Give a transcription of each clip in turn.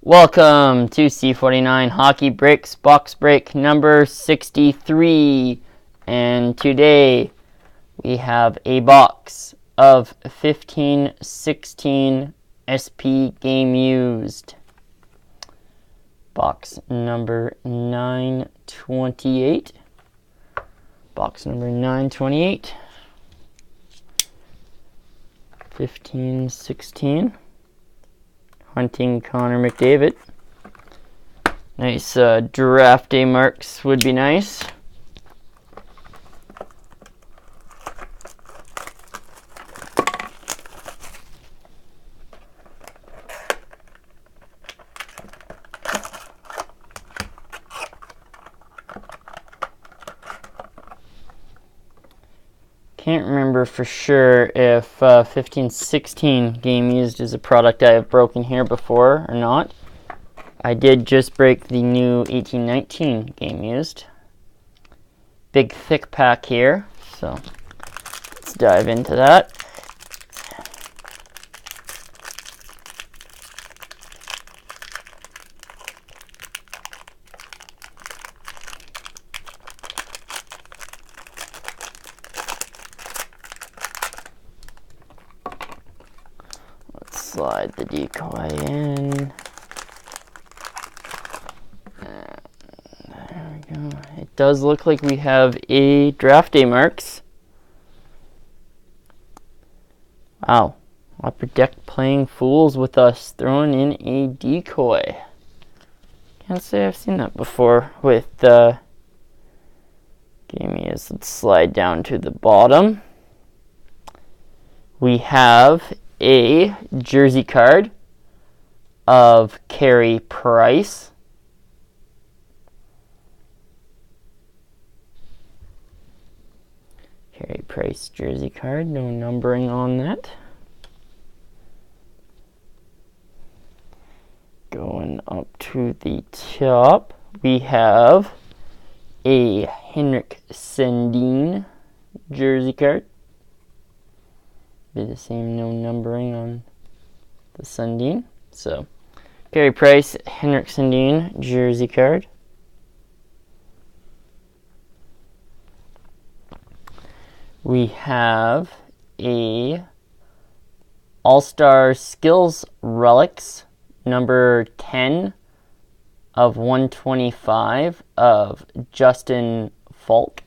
Welcome to C49 Hockey Breaks box break number 63, and today we have a box of 15-16 SP game used. Box number 928. Box number 928. 15-16. Hunting Connor McDavid. Nice draft day marks would be nice. Can't remember for sure if 15-16 game used is a product I have broken here before or not. I did just break the new 18-19 game used. Big thick pack here, so let's dive into that. Slide the decoy in. There we go. It does look like we have a draft day marks. Wow. Upper deck playing fools with us, throwing in a decoy. Can't say I've seen that before with game use. Let's slide down to the bottom. We have a jersey card of Carey Price. Carey Price jersey card, no numbering on that. Going up to the top, we have a Henrik Sundin jersey card. Be the same, no numbering on the Sundin. So, Carey Price, Henrik Sundin jersey card. We have a All-Star Skills Relics, number 10 of 125 of Justin Falk.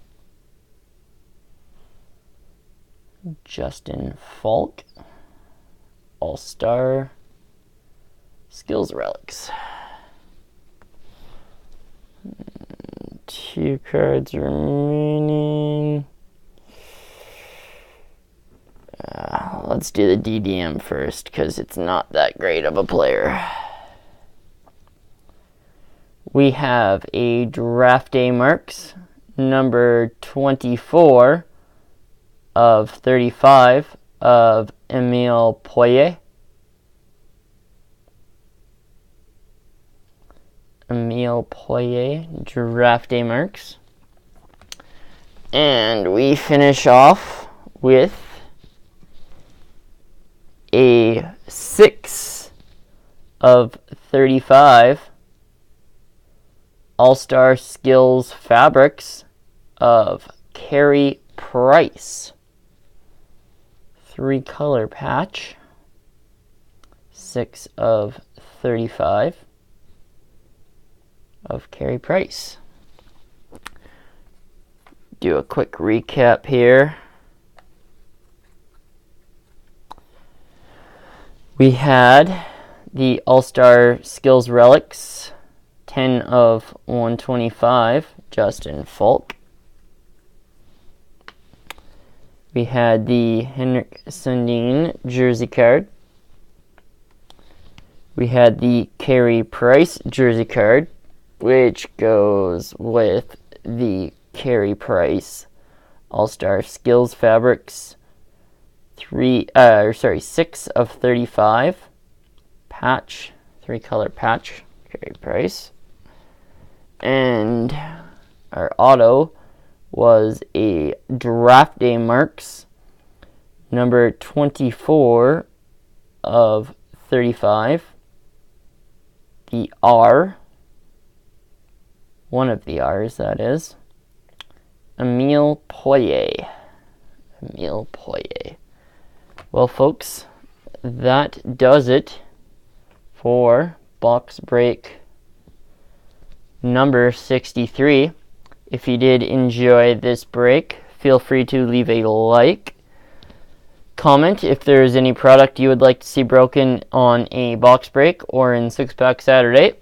Justin Falk, All-Star Skills Relics. 2 cards remaining. Let's do the DDM first, because it's not that great of a player. We have a draft day marks, number 24 of 35 of Emile Poirier. Emile Poirier, draft day marks. And we finish off with a 6 of 35 All-Star Skills Fabrics of Carey Price. 3-color patch. 6 of 35 of Carey Price. Do a quick recap here. We had the All-Star Skills Relics, 10 of 125, Justin Falk. We had the Henrik Sundin jersey card. We had the Carey Price jersey card, which goes with the Carey Price All-Star Skills Fabrics 6 of 35 patch, 3-color patch, Carey Price. And our auto was a draft day marks, number 24 of 35 the R. One of the R's, that is. Emile Poyer. Emile Poyer. Well, folks, that does it for box break number 63. If you did enjoy this break, feel free to leave a like. Comment if there is any product you would like to see broken on a box break or in 6-Pack Saturday.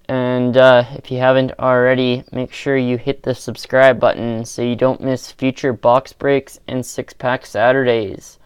And if you haven't already, make sure you hit the subscribe button so you don't miss future box breaks and 6-Pack Saturdays.